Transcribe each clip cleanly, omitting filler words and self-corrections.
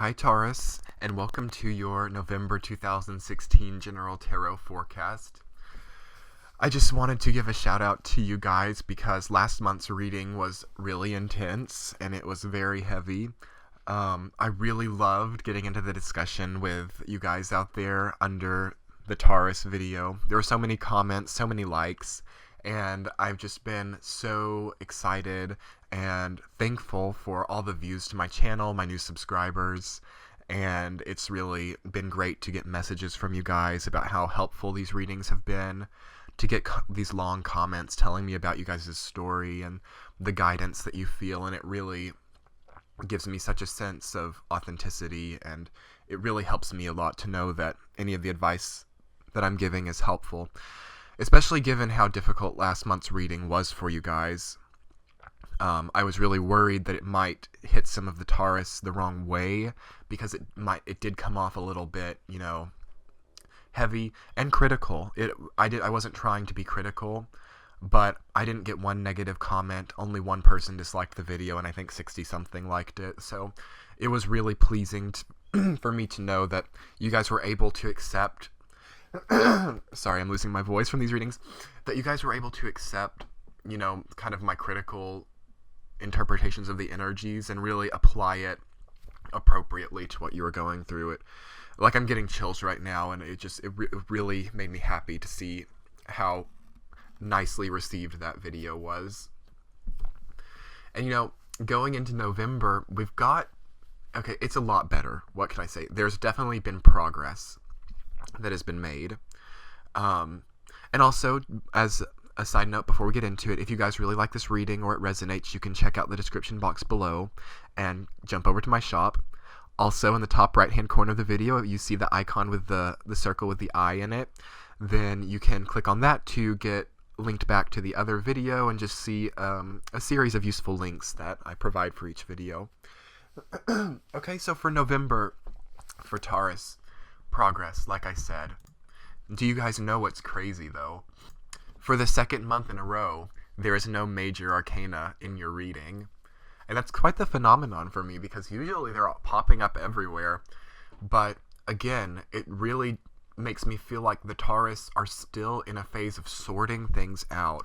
Hi Taurus, and welcome to your November 2016 General Tarot Forecast. I just wanted to give a shout out to you guys because last month's reading was really intense and it was very heavy. I really loved getting into the discussion with you guys out there under the Taurus video. There were so many comments, so many likes, and I've just been so excited and thankful for all the views to my channel, my new subscribers, and it's really been great to get messages from you guys about how helpful these readings have been, to get these long comments telling me about you guys' story and the guidance that you feel, and it really gives me such a sense of authenticity, and it really helps me a lot to know that any of the advice that I'm giving is helpful, especially given how difficult last month's reading was for you guys. I was really worried that it might hit some of the Taurus the wrong way because it did come off a little bit, heavy and critical. I wasn't trying to be critical, but I didn't get one negative comment. Only one person disliked the video, and I think 60-something liked it. So it was really pleasing for me to know that you guys were able to accept sorry, I'm losing my voice from these readings, that you guys were able to accept, kind of my critical interpretations of the energies and really apply it appropriately to what you were going through. Like, I'm getting chills right now, and it really made me happy to see how nicely received that video was. And going into November, okay, it's a lot better. What can I say? There's definitely been progress that has been made. And also, as a side note before we get into it, if you guys really like this reading or it resonates, you can check out the description box below and jump over to my shop. Also, in the top right hand corner of the video, you see the icon with the circle with the eye in it. Then you can click on that to get linked back to the other video and just see a series of useful links that I provide for each video. Okay, so for November, for Taurus, progress, like I said. Do you guys know what's crazy, though? For the second month in a row, there is no major arcana in your reading. And that's quite the phenomenon for me, because usually they're all popping up everywhere. But again, it really makes me feel like the Taurus are still in a phase of sorting things out.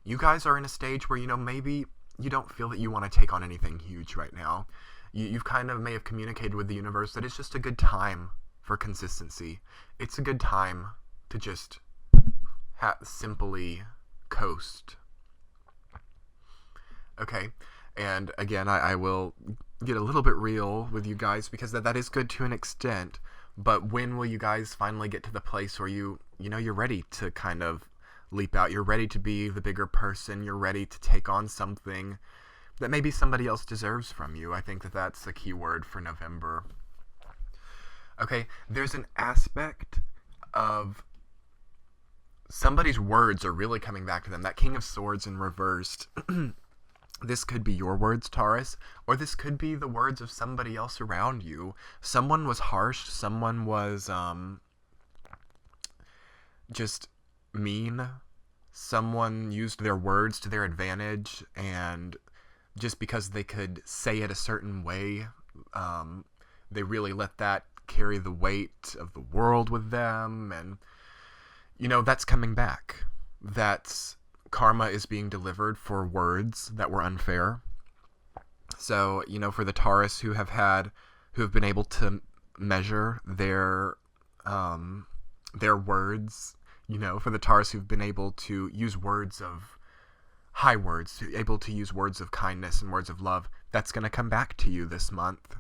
You guys are in a stage where, maybe you don't feel that you want to take on anything huge right now. You've kind of may have communicated with the universe that it's just a good time for consistency. It's a good time to just simply coast. Okay, and again, I will get a little bit real with you guys because that is good to an extent, but when will you guys finally get to the place where you're ready to kind of leap out, you're ready to be the bigger person, you're ready to take on something that maybe somebody else deserves from you? I think that's the key word for November. Okay, there's an aspect of somebody's words are really coming back to them. That King of Swords in reversed. This could be your words, Taurus, or this could be the words of somebody else around you. Someone was harsh, someone was just mean, someone used their words to their advantage, and just because they could say it a certain way, they really let that carry the weight of the world with them, and that's coming back. That's karma is being delivered for words that were unfair. So, for the Taurus who have been able to measure their words, for the Taurus who've been able to use words of high words, able to use words of kindness and words of love, that's going to come back to you this month.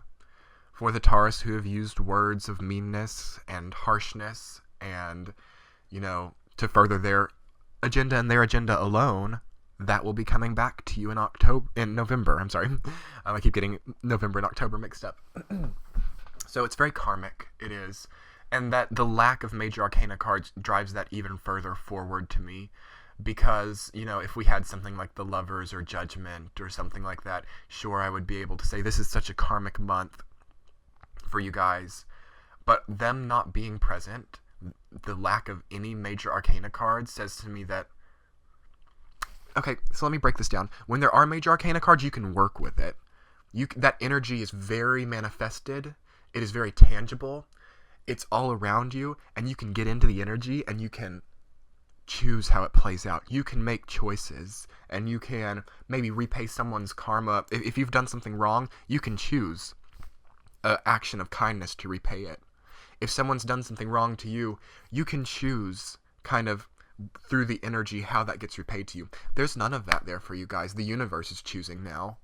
For the Taurus who have used words of meanness and harshness and, to further their agenda and their agenda alone, that will be coming back to you in November. I'm sorry. I keep getting November and October mixed up. So it's very karmic. It is. And that the lack of major arcana cards drives that even further forward to me. Because, if we had something like the Lovers or Judgment or something like that, sure, I would be able to say this is such a karmic month for you guys. But them not being present, the lack of any major arcana cards, says to me that, okay, so let me break this down. When there are major arcana cards, you can work with it. That energy is very manifested, It is very tangible. It's all around you, and you can get into the energy, and you can choose how it plays out. You can make choices, and you can maybe repay someone's karma. If you've done something wrong, you can choose an action of kindness to repay it. If someone's done something wrong to you, you can choose kind of through the energy how that gets repaid to you. There's none of that there for you guys. The universe is choosing now.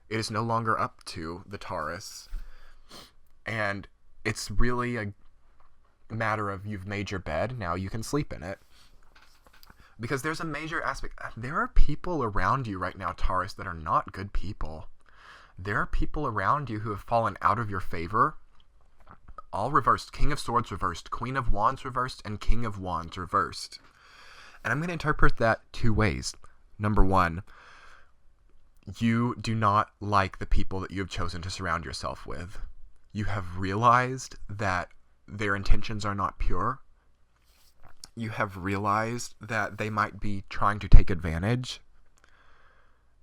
It is no longer up to the Taurus. And it's really a matter of you've made your bed, now you can sleep in it. Because there's a major aspect. There are people around you right now, Taurus, that are not good people. There are people around you who have fallen out of your favor. All reversed. King of Swords reversed. Queen of Wands reversed. And King of Wands reversed. And I'm going to interpret that two ways. Number one, you do not like the people that you have chosen to surround yourself with. You have realized that their intentions are not pure. You have realized that they might be trying to take advantage.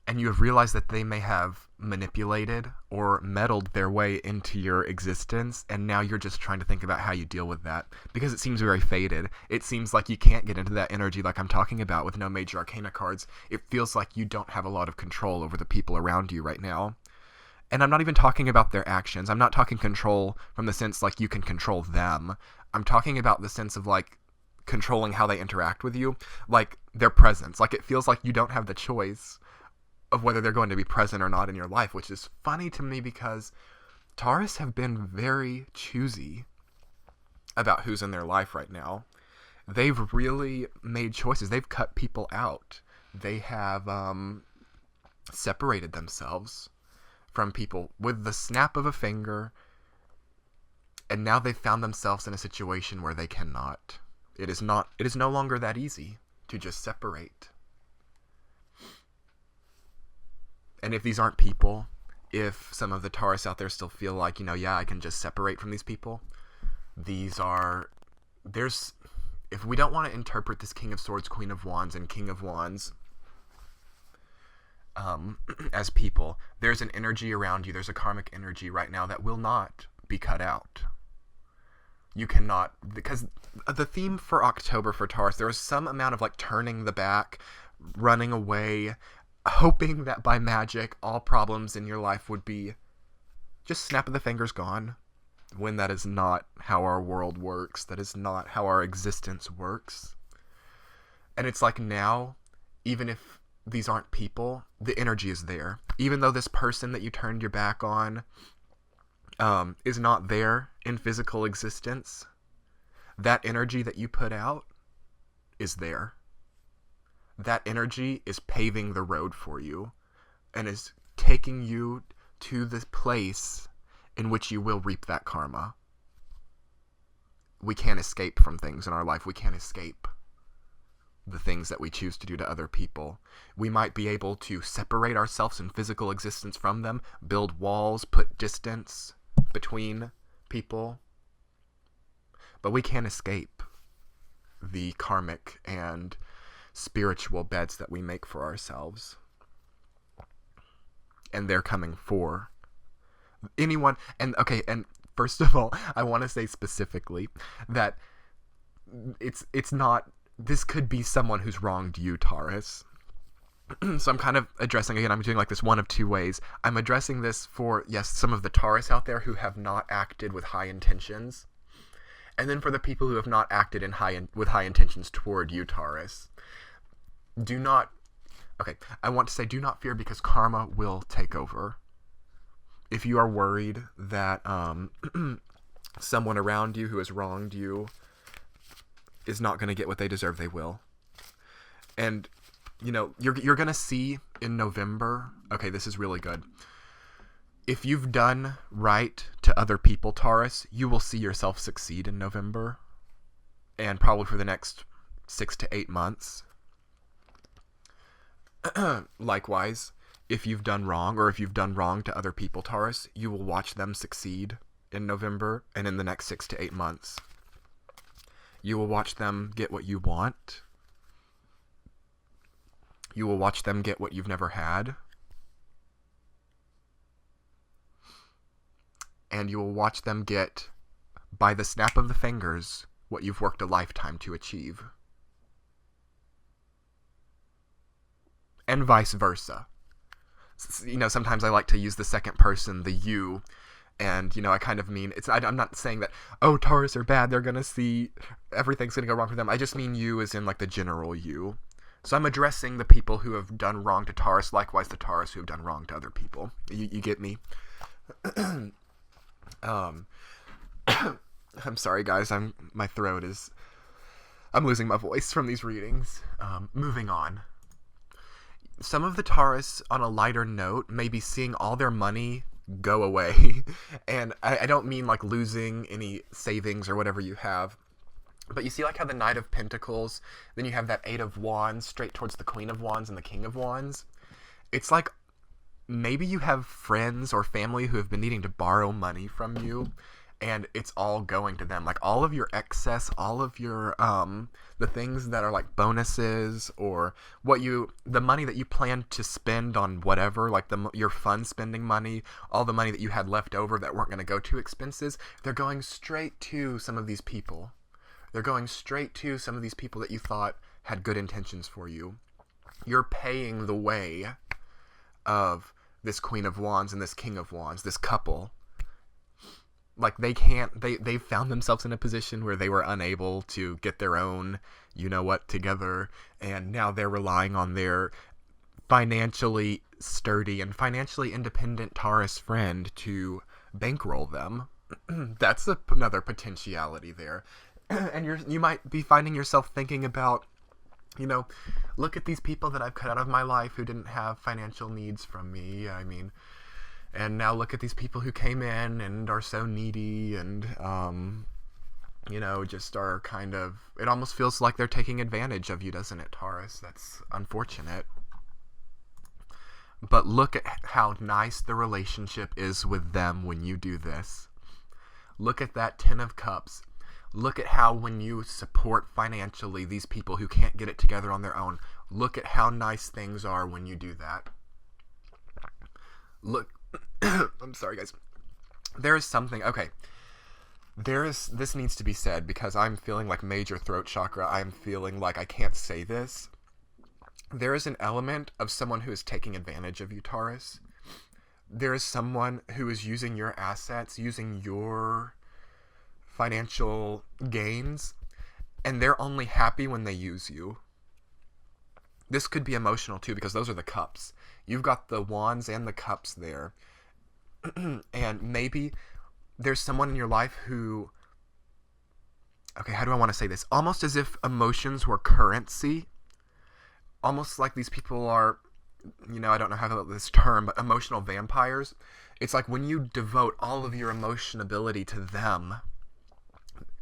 And you have realized that they may have manipulated or meddled their way into your existence, and now you're just trying to think about how you deal with that, because it seems very faded. It seems like you can't get into that energy like I'm talking about with no major arcana cards. It feels like you don't have a lot of control over the people around you right now. And I'm not even talking about their actions. I'm not talking control from the sense like you can control them. I'm talking about the sense of like controlling how they interact with you, like their presence. Like it feels like you don't have the choice of whether they're going to be present or not in your life, which is funny to me because Taurus have been very choosy about who's in their life right now. They've really made choices. They've cut people out. They have separated themselves from people with the snap of a finger, and now they've found themselves in a situation where they cannot. It is no longer that easy to just separate. And if these aren't people, if some of the Taurus out there still feel like, yeah, I can just separate from these people, if we don't want to interpret this King of Swords, Queen of Wands, and King of Wands as people, there's an energy around you, there's a karmic energy right now that will not be cut out. You cannot, because the theme for October for Taurus, there is some amount of like turning the back, running away, hoping that by magic all problems in your life would be just snap of the fingers gone, when that is not how our world works. That is not how our existence works. And it's like now, even if these aren't people, the energy is there. Even though this person that you turned your back on is not there in physical existence, that energy that you put out is there. That energy is paving the road for you and is taking you to the place in which you will reap that karma. We can't escape from things in our life. We can't escape the things that we choose to do to other people. We might be able to separate ourselves in physical existence from them, build walls, put distance between people, but we can't escape the karmic and spiritual beds that we make for ourselves. And they're coming for anyone. And first of all, I want to say specifically that it's not, this could be someone who's wronged you, Taurus. So I'm kind of addressing, again, I'm doing like this one of two ways. I'm addressing this for, yes, some of the Taurus out there who have not acted with high intentions. And then for the people who have not acted with high intentions toward you, Taurus. I want to say do not fear, because karma will take over. If you are worried that someone around you who has wronged you is not going to get what they deserve, they will. And, you're going to see in November, this is really good. If you've done right to other people, Taurus, you will see yourself succeed in November, and probably for the next 6 to 8 months. Likewise, if you've done wrong, or if you've done wrong to other people, Taurus, you will watch them succeed in November and in the next 6 to 8 months. You will watch them get what you want. You will watch them get what you've never had. and you will watch them get, by the snap of the fingers, what you've worked a lifetime to achieve. And vice versa. Sometimes I like to use the second person, the you, and, I kind of mean, I'm not saying that, oh, Taurus are bad, they're gonna see, everything's gonna go wrong for them. I just mean you as in, like, the general you. So I'm addressing the people who have done wrong to Taurus, likewise the Taurus who have done wrong to other people. You get me? I'm sorry, guys, my throat is, I'm losing my voice from these readings. Moving on. Some of the Taurus, on a lighter note, may be seeing all their money go away. And I don't mean like losing any savings or whatever you have. But you see like how the Knight of Pentacles, then you have that Eight of Wands straight towards the Queen of Wands and the King of Wands. It's like maybe you have friends or family who have been needing to borrow money from you, and it's all going to them. Like all of your excess, all of your the things that are like bonuses, or the money that you plan to spend on whatever, like your fun spending money, all the money that you had left over that weren't going to go to expenses, they're going straight to some of these people. They're going straight to some of these people that you thought had good intentions for you. You're paying the way of this Queen of Wands and this King of Wands, this couple. Like they've found themselves in a position where they were unable to get their own, together, and now they're relying on their financially sturdy and financially independent Taurus friend to bankroll them. That's another potentiality there. And you might be finding yourself thinking about, look at these people that I've cut out of my life who didn't have financial needs from me. And now look at these people who came in and are so needy and, just are kind of, it almost feels like they're taking advantage of you, doesn't it, Taurus? That's unfortunate. But look at how nice the relationship is with them when you do this. Look at that Ten of Cups. Look at how when you support financially these people who can't get it together on their own, look at how nice things are when you do that. Look, I'm sorry, guys. There is something, okay. This needs to be said because I'm feeling like major throat chakra. I'm feeling like I can't say this. There is an element of someone who is taking advantage of you, Taurus. There is someone who is using your assets, using your financial gains, and they're only happy when they use you. This could be emotional too, because those are the cups. You've got the wands and the cups there. And maybe there's someone in your life who, okay, how do I want to say this? Almost as if emotions were currency. Almost like these people are, I don't know how to this term, but emotional vampires. It's like when you devote all of your emotionability to them,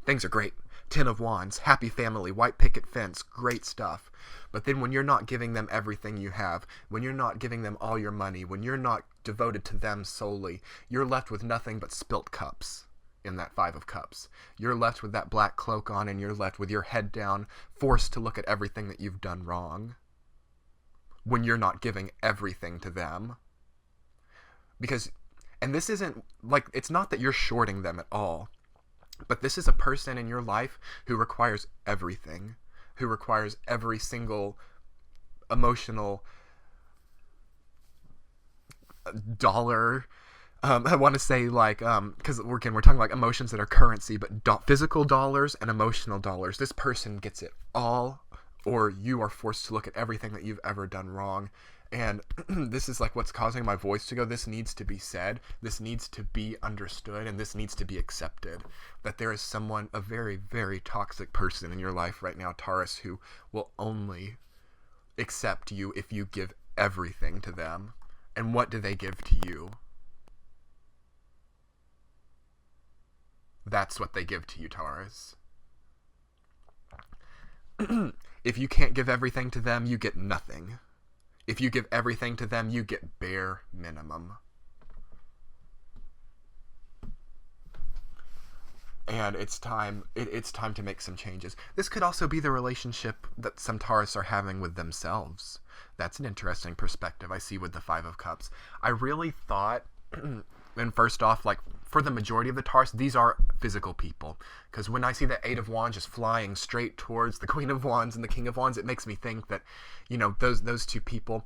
things are great. Ten of Wands, happy family, white picket fence, great stuff. But then when you're not giving them everything you have, when you're not giving them all your money, when you're not devoted to them solely, you're left with nothing but spilt cups in that Five of Cups. You're left with that black cloak on, and you're left with your head down, forced to look at everything that you've done wrong when you're not giving everything to them. And this isn't, like, it's not that you're shorting them at all. But this is a person in your life who requires everything, who requires every single emotional dollar. I want to say, like, because we're talking like emotions that are currency, but physical dollars and emotional dollars. This person gets it all, or you are forced to look at everything that you've ever done wrong. And this is like what's causing my voice to go. This needs to be said. This needs to be understood, and this needs to be accepted. That there is someone, a very, very toxic person in your life right now, Taurus, who will only accept you if you give everything to them. And what do they give to you? That's what they give to you, Taurus. If you can't give everything to them, you get nothing. If you give everything to them, you get bare minimum. And it's time to make some changes. This could also be the relationship that some Taurus are having with themselves. That's an interesting perspective I see with the Five of Cups. I really thought, and first off, like, for the majority of the Taurus, these are physical people. Because when I see the Eight of Wands just flying straight towards the Queen of Wands and the King of Wands, it makes me think that, those two people,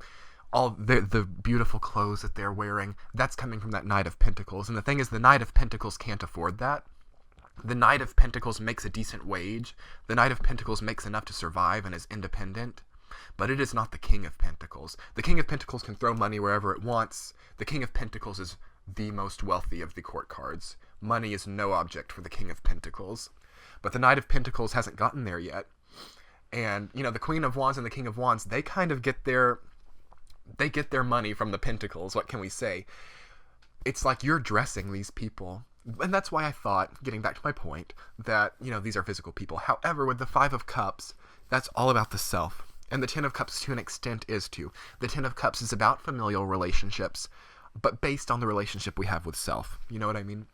all the beautiful clothes that they're wearing, that's coming from that Knight of Pentacles. And the thing is, the Knight of Pentacles can't afford that. The Knight of Pentacles makes a decent wage. The Knight of Pentacles makes enough to survive and is independent. But it is not the King of Pentacles. The King of Pentacles can throw money wherever it wants. The King of Pentacles is the most wealthy of the court cards. Money is no object for the King of Pentacles. But the Knight of Pentacles hasn't gotten there yet. And, the Queen of Wands and the King of Wands, they kind of get their money from the Pentacles. What can we say? It's like you're dressing these people. And that's why I thought, getting back to my point, that, these are physical people. However, with the Five of Cups, that's all about the self. And the Ten of Cups, to an extent, is too. The Ten of Cups is about familial relationships, but based on the relationship we have with self. You know what I mean?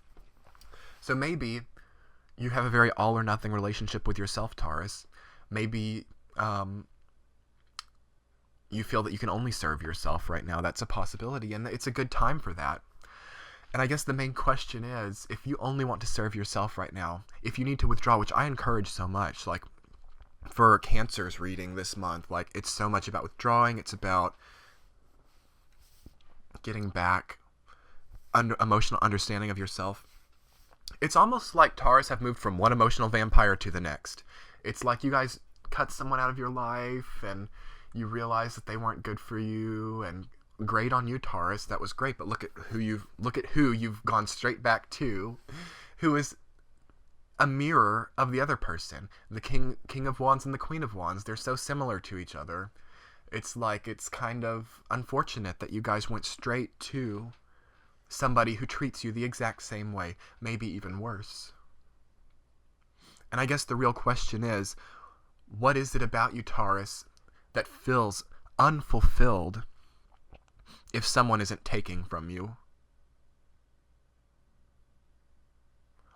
So maybe you have a very all-or-nothing relationship with yourself, Taurus. Maybe you feel that you can only serve yourself right now. That's a possibility, and it's a good time for that. And I guess the main question is, if you only want to serve yourself right now, if you need to withdraw, which I encourage so much, like for Cancer's reading this month, like it's so much about withdrawing. It's about getting back emotional understanding of yourself. It's almost like Taurus have moved from one emotional vampire to the next. It's like you guys cut someone out of your life and you realize that they weren't good for you, and great on you, Taurus. That was great, but look at who you've gone straight back to, who is a mirror of the other person. The King of Wands and the Queen of Wands, they're so similar to each other. It's like, it's kind of unfortunate that you guys went straight to somebody who treats you the exact same way, maybe even worse. And I guess the real question is, what is it about you, Taurus, that feels unfulfilled if someone isn't taking from you?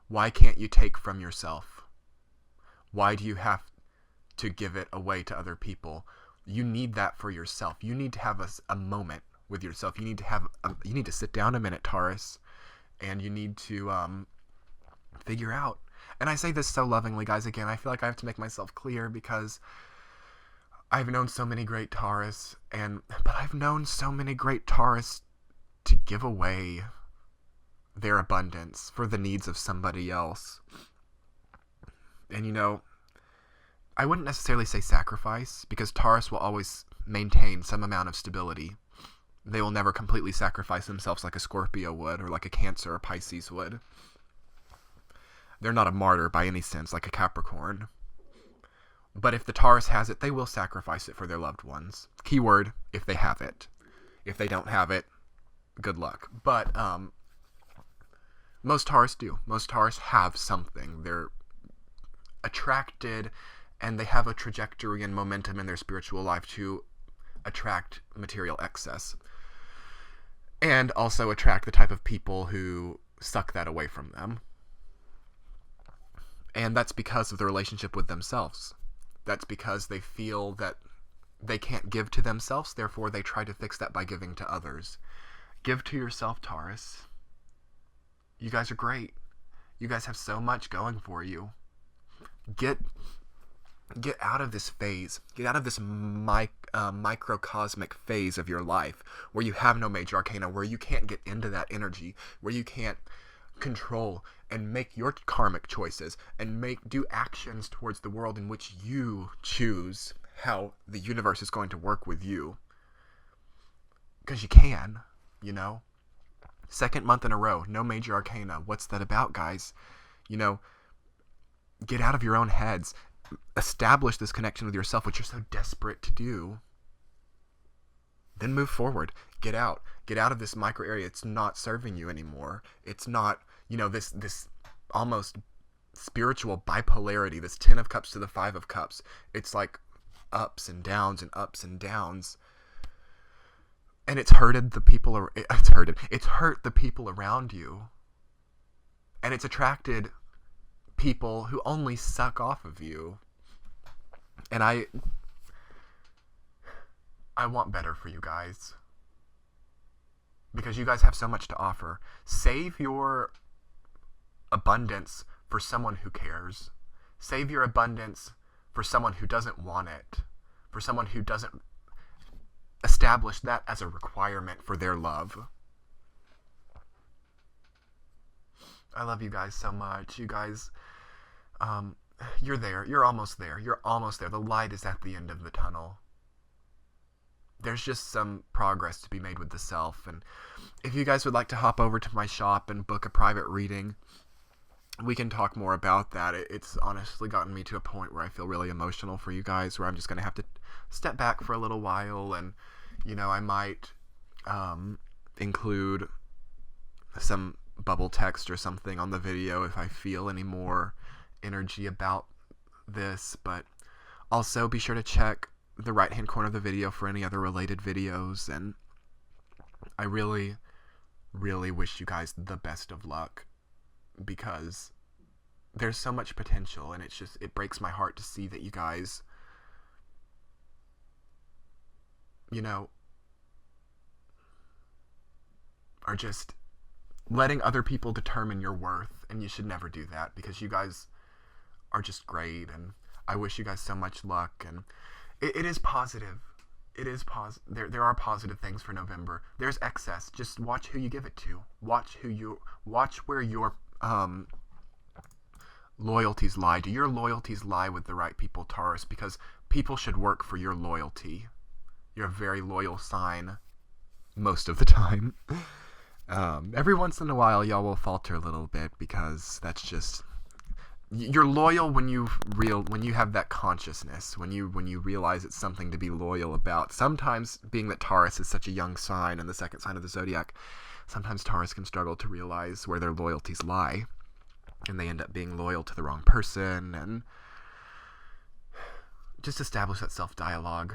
Why can't you take from yourself? Why do you have to give it away to other people? You need that for yourself. You need to have a moment with yourself. You need to sit down a minute, Taurus, and you need to figure out. And I say this so lovingly, guys. Again, I feel like I have to make myself clear because I've known so many great Taurus, but I've known so many great Taurus to give away their abundance for the needs of somebody else. And I wouldn't necessarily say sacrifice, because Taurus will always maintain some amount of stability. They will never completely sacrifice themselves like a Scorpio would, or like a Cancer or Pisces would. They're not a martyr by any sense, like a Capricorn. But if the Taurus has it, they will sacrifice it for their loved ones. Keyword, if they have it. If they don't have it, good luck. But most Taurus do. Most Taurus have something. They're attracted, and they have a trajectory and momentum in their spiritual life to attract material excess. And also attract the type of people who suck that away from them. And that's because of the relationship with themselves. That's because they feel that they can't give to themselves, therefore they try to fix that by giving to others. Give to yourself, Taurus. You guys are great. You guys have so much going for you. Get out of this phase. Get out of this microcosmic phase of your life where you have no major arcana, where you can't get into that energy, where you can't control and make your karmic choices and do actions towards the world in which you choose how the universe is going to work with you. Because you can, Second month in a row, no major arcana. What's that about, guys? Get out of your own heads. Establish this connection with yourself, which you're so desperate to do. Then move forward. Get out. Get out of this micro area. It's not serving you anymore. It's not, this almost spiritual bipolarity, this 10 of Cups to the 5 of Cups. It's like ups and downs and ups and downs. And it's hurt the people around you. And it's attracted people who only suck off of you. And I want better for you guys. Because you guys have so much to offer. Save your abundance for someone who cares. Save your abundance for someone who doesn't want it, for someone who doesn't establish that as a requirement for their love. I love you guys so much. You guys, you're there. You're almost there. You're almost there. The light is at the end of the tunnel. There's just some progress to be made with the self. And if you guys would like to hop over to my shop and book a private reading, we can talk more about that. It's honestly gotten me to a point where I feel really emotional for you guys, where I'm just going to have to step back for a little while. And, you know, I might include some bubble text or something on the video if I feel any more energy about this. But also be sure to check the right hand corner of the video for any other related videos. And I really, really wish you guys the best of luck, because there's so much potential, and it breaks my heart to see that you guys, you know, are just letting other people determine your worth. And you should never do that, because you guys are just great, and I wish you guys so much luck. And it is positive. It is positive. There are positive things for November. There's excess. Just watch who you give it to. Watch where your loyalties lie. Do your loyalties lie with the right people, Taurus? Because people should work for your loyalty. You're a very loyal sign most of the time. Every once in a while, y'all will falter a little bit, because that's just... You're loyal when you have that consciousness, when you realize it's something to be loyal about. Sometimes, being that Taurus is such a young sign and the second sign of the zodiac, sometimes Taurus can struggle to realize where their loyalties lie, and they end up being loyal to the wrong person. And just establish that self-dialogue.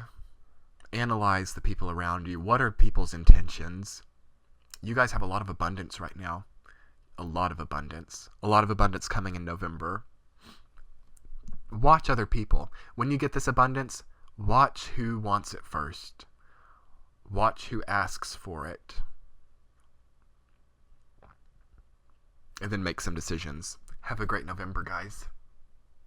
Analyze the people around you. What are people's intentions? You guys have a lot of abundance right now. A lot of abundance. A lot of abundance coming in November. Watch other people. When you get this abundance, watch who wants it first. Watch who asks for it. And then make some decisions. Have a great November, guys.